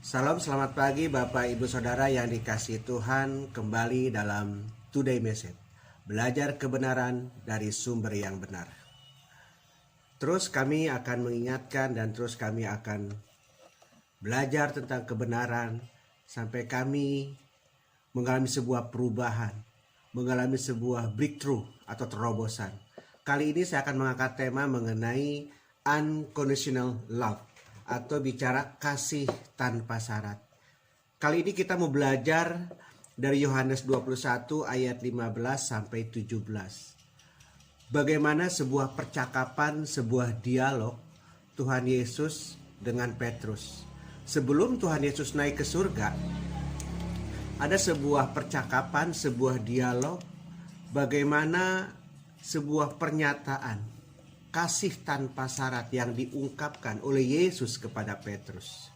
Salam, selamat pagi Bapak Ibu Saudara yang dikasihi Tuhan. Kembali dalam Today Message, belajar kebenaran dari sumber yang benar. Terus kami akan mengingatkan dan terus kami akan belajar tentang kebenaran sampai kami mengalami sebuah perubahan, mengalami sebuah breakthrough atau terobosan. Kali ini saya akan mengangkat tema mengenai unconditional love atau bicara kasih tanpa syarat. Kali ini kita mau belajar dari Yohanes 21 ayat 15 sampai 17. Bagaimana sebuah percakapan, sebuah dialog Tuhan Yesus dengan Petrus. Sebelum Tuhan Yesus naik ke surga, ada sebuah percakapan, sebuah dialog, bagaimana sebuah pernyataan kasih tanpa syarat yang diungkapkan oleh Yesus kepada Petrus.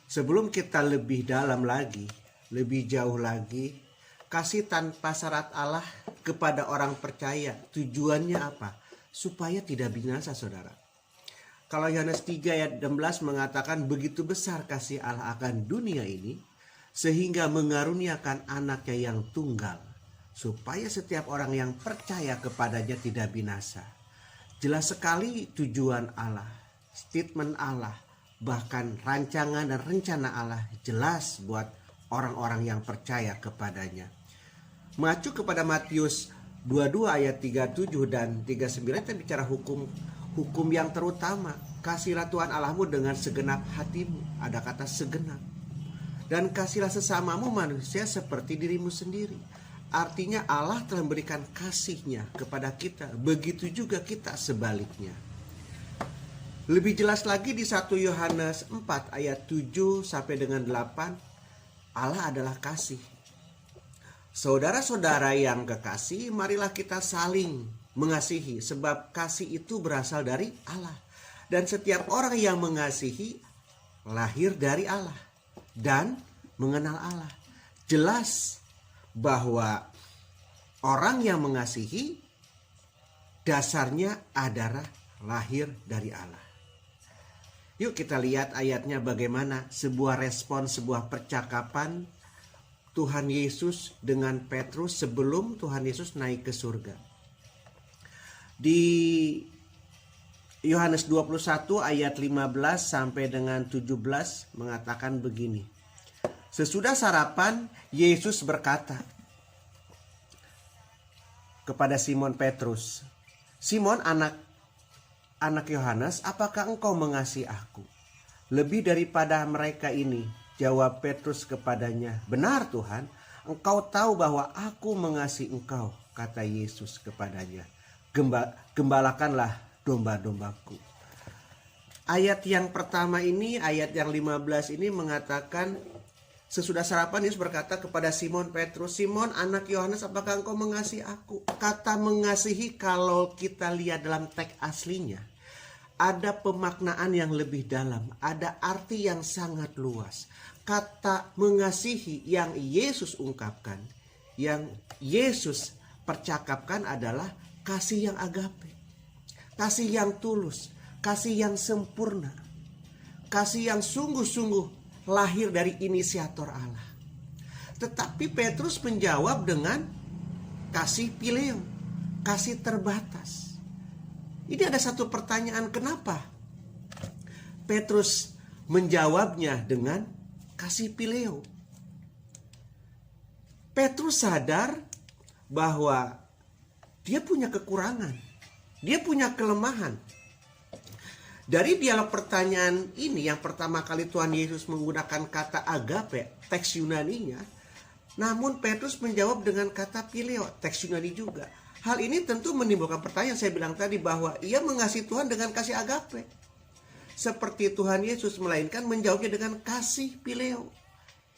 Sebelum kita lebih dalam lagi, lebih jauh lagi, kasih tanpa syarat Allah kepada orang percaya, tujuannya apa? Supaya tidak binasa, saudara. Kalau Yohanes 3 ayat 16 mengatakan begitu besar kasih Allah akan dunia ini, sehingga mengaruniakan anaknya yang tunggal, supaya setiap orang yang percaya kepadanya tidak binasa. Jelas sekali tujuan Allah, statement Allah, bahkan rancangan dan rencana Allah jelas buat orang-orang yang percaya kepadanya. Mengacu kepada Matius 22 ayat 37 dan 39 kita bicara hukum yang terutama. Kasihlah Tuhan Allahmu dengan segenap hatimu. Ada kata segenap. Dan kasihlah sesamamu manusia seperti dirimu sendiri. Artinya Allah telah memberikan kasih-Nya kepada kita. Begitu juga kita sebaliknya. Lebih jelas lagi di 1 Yohanes 4 ayat 7 sampai dengan 8. Allah adalah kasih. Saudara-saudara yang kekasih, marilah kita saling mengasihi. Sebab kasih itu berasal dari Allah. Dan setiap orang yang mengasihi lahir dari Allah dan mengenal Allah. Jelas bahwa orang yang mengasihi dasarnya adalah lahir dari Allah. Yuk kita lihat ayatnya bagaimana sebuah respon, sebuah percakapan Tuhan Yesus dengan Petrus sebelum Tuhan Yesus naik ke surga. Di Yohanes 21 ayat 15 sampai dengan 17 mengatakan begini. Sesudah sarapan, Yesus berkata kepada Simon Petrus, Simon anak Yohanes, apakah engkau mengasihi aku? Lebih daripada mereka ini, jawab Petrus kepadanya. Benar Tuhan, engkau tahu bahwa aku mengasihi engkau, kata Yesus kepadanya. Gembalakanlah domba-dombaku. Ayat yang pertama ini, ayat yang 15 ini mengatakan, sesudah sarapan Yesus berkata kepada Simon Petrus, Simon anak Yohanes, apakah engkau mengasihi aku? Kata mengasihi kalau kita lihat dalam teks aslinya, ada pemaknaan yang lebih dalam, ada arti yang sangat luas. Kata mengasihi yang Yesus ungkapkan, yang Yesus percakapkan adalah kasih yang agape, kasih yang tulus, kasih yang sempurna, kasih yang sungguh-sungguh lahir dari inisiator Allah. Tetapi Petrus menjawab dengan kasih pileo, kasih terbatas. Ini ada satu pertanyaan, kenapa Petrus menjawabnya dengan kasih pileo? Petrus sadar bahwa dia punya kekurangan, dia punya kelemahan. Dari dialog pertanyaan ini yang pertama kali Tuhan Yesus menggunakan kata agape, teks Yunaninya. Namun Petrus menjawab dengan kata pileo, teks Yunani juga. Hal ini tentu menimbulkan pertanyaan, saya bilang tadi bahwa ia mengasihi Tuhan dengan kasih agape. Seperti Tuhan Yesus, melainkan menjawabnya dengan kasih pileo.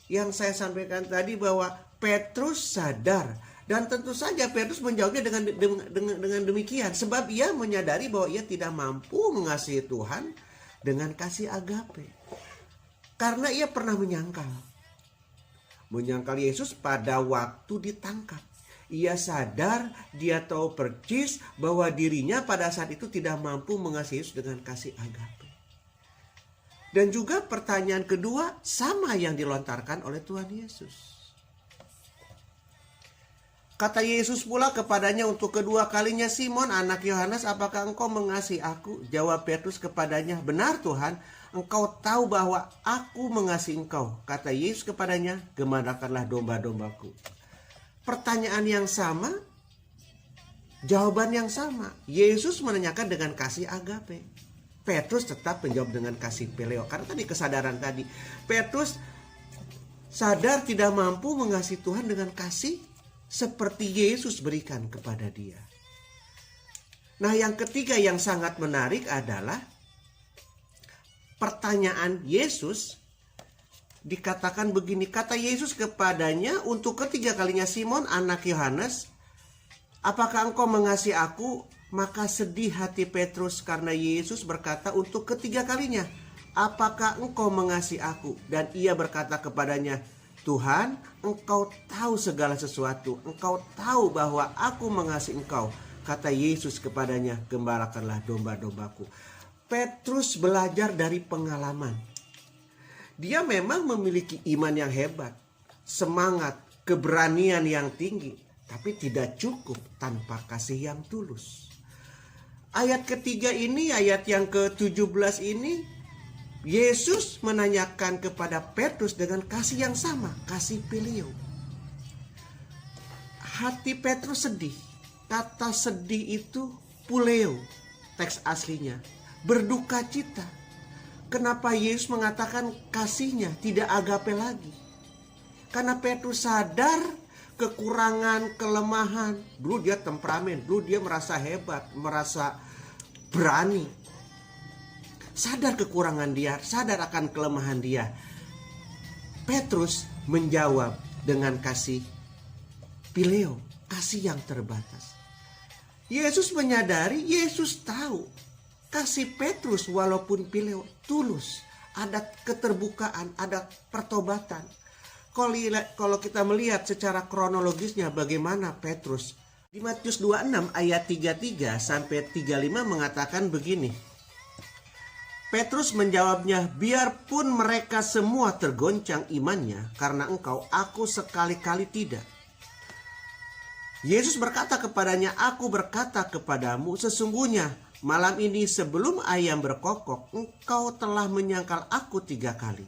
Yang saya sampaikan tadi bahwa Petrus sadar. Dan tentu saja Petrus menjawabnya dengan demikian. Sebab ia menyadari bahwa ia tidak mampu mengasihi Tuhan dengan kasih agape. Karena ia pernah menyangkal Yesus pada waktu ditangkap. Ia sadar, dia tahu percis bahwa dirinya pada saat itu tidak mampu mengasihi Yesus dengan kasih agape. Dan juga pertanyaan kedua sama yang dilontarkan oleh Tuhan Yesus. Kata Yesus pula kepadanya untuk kedua kalinya, "Simon, anak Yohanes, apakah engkau mengasihi aku?" Jawab Petrus kepadanya, "Benar Tuhan, engkau tahu bahwa aku mengasihi engkau." Kata Yesus kepadanya, "Gembalakanlah domba-dombaku." Pertanyaan yang sama, jawaban yang sama. Yesus menanyakan dengan kasih agape. Petrus tetap menjawab dengan kasih phileo. Karena tadi kesadaran tadi, Petrus sadar tidak mampu mengasihi Tuhan dengan kasih seperti Yesus berikan kepada dia. Nah, yang ketiga yang sangat menarik adalah pertanyaan Yesus. Dikatakan begini, kata Yesus kepadanya untuk ketiga kalinya, "Simon, anak Yohanes, apakah engkau mengasihi aku?" Maka sedih hati Petrus karena Yesus berkata untuk ketiga kalinya, "Apakah engkau mengasihi aku?" Dan ia berkata kepadanya, "Tuhan, engkau tahu segala sesuatu. Engkau tahu bahwa aku mengasihi engkau." Kata Yesus kepadanya, "Gembalakanlah domba-dombaku." Petrus belajar dari pengalaman. Dia memang memiliki iman yang hebat, semangat, keberanian yang tinggi, tapi tidak cukup tanpa kasih yang tulus. Ayat ketiga ini, ayat yang ke-17 ini, Yesus menanyakan kepada Petrus dengan kasih yang sama, kasih phileo. Hati Petrus sedih. Kata sedih itu phileo, teks aslinya, berduka cita. Kenapa Yesus mengatakan kasihnya, tidak agape lagi? Karena Petrus sadar kekurangan, kelemahan. Dulu dia temperamen, dulu dia merasa hebat, merasa berani. Sadar kekurangan dia, sadar akan kelemahan dia. Petrus menjawab dengan kasih phileo, kasih yang terbatas. Yesus menyadari, Yesus tahu kasih Petrus walaupun phileo tulus, ada keterbukaan, ada pertobatan. Kalau kita melihat secara kronologisnya bagaimana Petrus, di Matius 26 ayat 33 sampai 35 mengatakan begini. Petrus menjawabnya, "Biarpun mereka semua tergoncang imannya karena engkau, aku sekali-kali tidak." Yesus berkata kepadanya, "Aku berkata kepadamu, sesungguhnya malam ini sebelum ayam berkokok, engkau telah menyangkal aku 3 kali."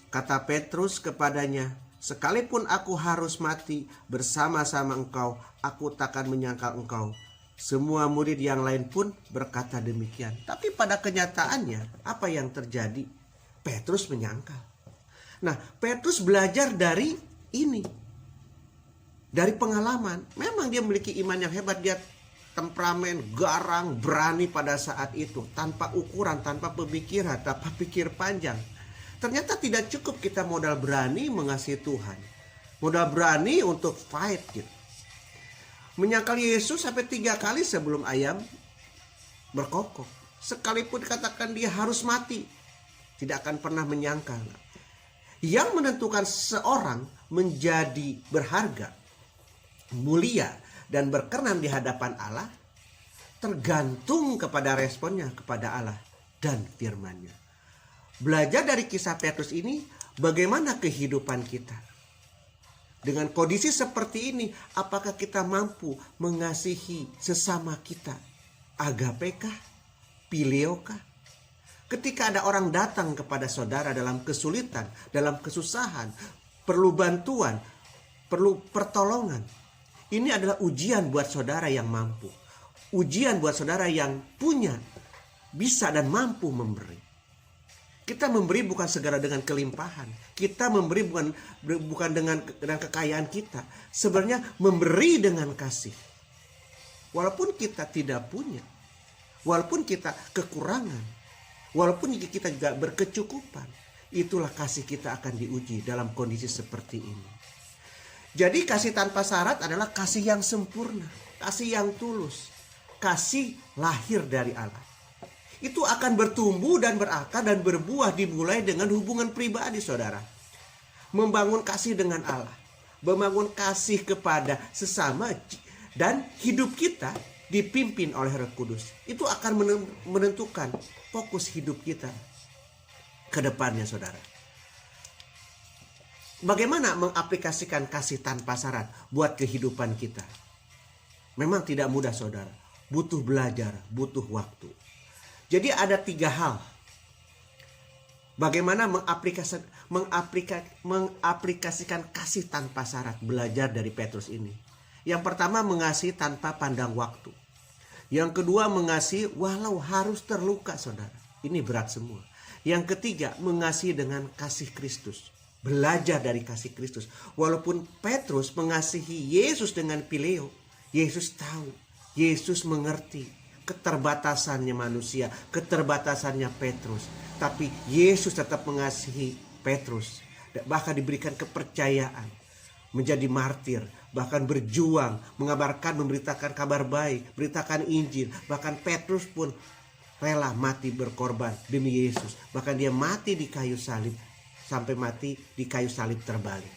Kata Petrus kepadanya, "Sekalipun aku harus mati bersama-sama engkau, aku takkan menyangkal engkau." Semua murid yang lain pun berkata demikian. Tapi pada kenyataannya apa yang terjadi? Petrus menyangkal. Nah, Petrus belajar dari ini. Dari pengalaman. Memang dia memiliki iman yang hebat. Dia temperamen, garang, berani pada saat itu. Tanpa ukuran, tanpa pemikiran, tanpa pikir panjang. Ternyata tidak cukup kita modal berani mengasihi Tuhan. Modal berani untuk fight gitu. Menyangkal Yesus sampai 3 kali sebelum ayam berkokok. Sekalipun katakan dia harus mati, tidak akan pernah menyangkal. Yang menentukan seorang menjadi berharga, mulia, dan berkenan di hadapan Allah tergantung kepada responnya kepada Allah dan firman-Nya. Belajar dari kisah Petrus ini, bagaimana kehidupan kita? Dengan kondisi seperti ini, apakah kita mampu mengasihi sesama kita? Agape kah? Phileo kah? Ketika ada orang datang kepada saudara dalam kesulitan, dalam kesusahan, perlu bantuan, perlu pertolongan. Ini adalah ujian buat saudara yang mampu. Ujian buat saudara yang punya, bisa dan mampu memberi. Kita memberi bukan segera dengan kelimpahan. Kita memberi bukan dengan kekayaan kita. Sebenarnya memberi dengan kasih. Walaupun kita tidak punya. Walaupun kita kekurangan. Walaupun kita juga berkecukupan. Itulah kasih kita akan diuji dalam kondisi seperti ini. Jadi kasih tanpa syarat adalah kasih yang sempurna. Kasih yang tulus. Kasih lahir dari Allah. Itu akan bertumbuh dan berakar dan berbuah dimulai dengan hubungan pribadi saudara. Membangun kasih dengan Allah. Membangun kasih kepada sesama. Dan hidup kita dipimpin oleh Roh Kudus. Itu akan menentukan fokus hidup kita. ke depannya, saudara. Bagaimana mengaplikasikan kasih tanpa syarat buat kehidupan kita? Memang tidak mudah, saudara. Butuh belajar, butuh waktu. Jadi ada 3 hal. Bagaimana mengaplikasikan kasih tanpa syarat, belajar dari Petrus ini. Yang pertama, mengasihi tanpa pandang waktu. Yang kedua, mengasihi walau harus terluka, saudara. Ini berat semua. Yang ketiga, mengasihi dengan kasih Kristus. Belajar dari kasih Kristus. Walaupun Petrus mengasihi Yesus dengan Pileo, Yesus tahu, Yesus mengerti keterbatasannya manusia, keterbatasannya Petrus. Tapi Yesus tetap mengasihi Petrus. Bahkan diberikan kepercayaan menjadi martir, bahkan berjuang, mengabarkan, memberitakan kabar baik, beritakan Injil. Bahkan Petrus pun rela mati berkorban demi Yesus. Bahkan dia mati di kayu salib, sampai mati di kayu salib terbalik.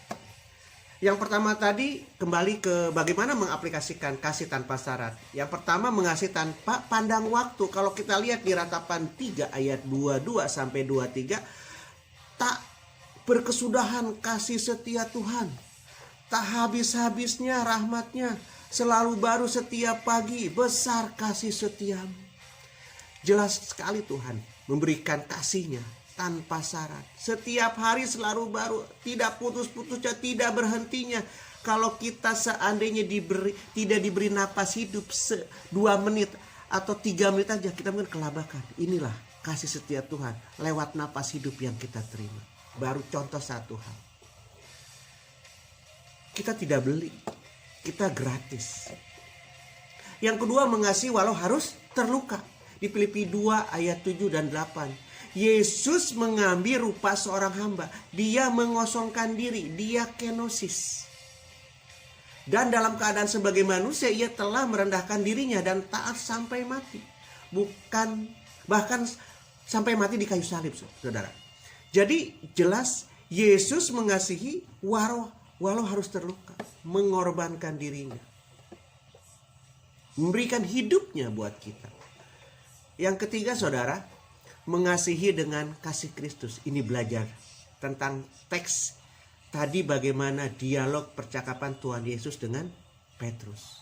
Yang pertama tadi, kembali ke bagaimana mengaplikasikan kasih tanpa syarat. Yang pertama, mengasihi tanpa pandang waktu. Kalau kita lihat di Ratapan 3 ayat 22 sampai 23, tak berkesudahan kasih setia Tuhan, tak habis-habisnya rahmatnya, selalu baru setiap pagi, besar kasih setiamu. Jelas sekali Tuhan memberikan kasih-Nya tanpa syarat. Setiap hari selalu baru, tidak putus-putusnya, tidak berhentinya. Kalau kita seandainya tidak diberi napas hidup 2 menit atau 3 menit aja, kita mungkin kelabakan. Inilah kasih setia Tuhan lewat napas hidup yang kita terima. Baru contoh satu hal. Kita tidak beli, kita gratis. Yang kedua, mengasihi walau harus terluka. Di Filipi 2 ayat 7 dan 8. Yesus mengambil rupa seorang hamba. Dia mengosongkan diri. Dia kenosis. Dan dalam keadaan sebagai manusia, ia telah merendahkan dirinya dan taat sampai mati. Bahkan sampai mati di kayu salib, saudara. Jadi jelas Yesus mengasihi walau harus terluka. Mengorbankan dirinya. Memberikan hidupnya buat kita. Yang ketiga, saudara, mengasihi dengan kasih Kristus. Ini belajar tentang teks tadi, bagaimana dialog percakapan Tuhan Yesus dengan Petrus.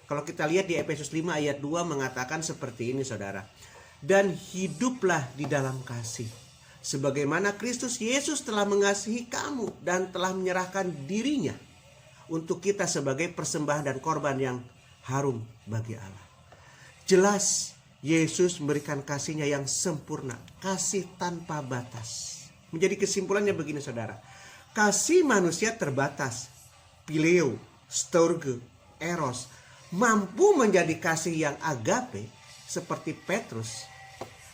Kalau kita lihat di Efesus 5 ayat 2 mengatakan seperti ini, saudara. Dan hiduplah di dalam kasih, sebagaimana Kristus Yesus telah mengasihi kamu dan telah menyerahkan dirinya untuk kita sebagai persembahan dan korban yang harum bagi Allah. Jelas Yesus memberikan kasih-Nya yang sempurna, kasih tanpa batas. Menjadi kesimpulannya begini, saudara. Kasih manusia terbatas, Pileo, storge, eros, mampu menjadi kasih yang agape seperti Petrus.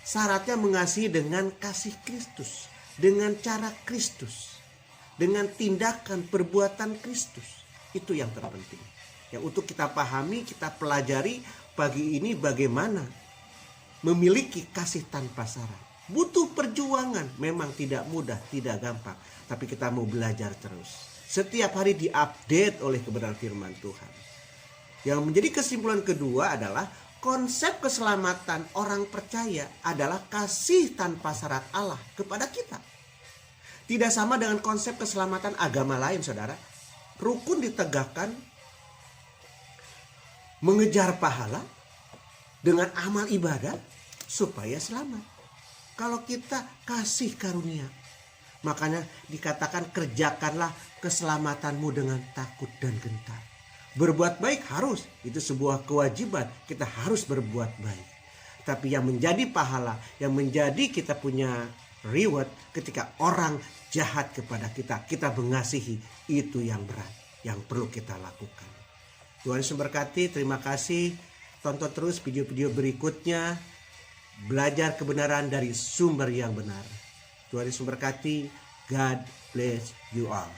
Syaratnya mengasihi dengan kasih Kristus, dengan cara Kristus, dengan tindakan perbuatan Kristus. Itu yang terpenting. Yang untuk kita pahami, kita pelajari pagi ini bagaimana memiliki kasih tanpa syarat. Butuh perjuangan, memang tidak mudah, tidak gampang. Tapi kita mau belajar terus. Setiap hari diupdate oleh kebenaran firman Tuhan. Yang menjadi kesimpulan kedua adalah konsep keselamatan orang percaya adalah kasih tanpa syarat Allah kepada kita. Tidak sama dengan konsep keselamatan agama lain, saudara. Rukun ditegakkan, mengejar pahala dengan amal ibadah supaya selamat. Kalau kita kasih karunia, makanya dikatakan kerjakanlah keselamatanmu dengan takut dan gentar. Berbuat baik harus, itu sebuah kewajiban, kita harus berbuat baik. Tapi yang menjadi pahala, yang menjadi kita punya reward ketika orang jahat kepada kita, kita mengasihi, itu yang berat, yang perlu kita lakukan. Tuhan Yesus memberkati, terima kasih. Tonton terus video-video berikutnya. Belajar kebenaran dari sumber yang benar. Tuhan Yesus memberkati. God bless you all.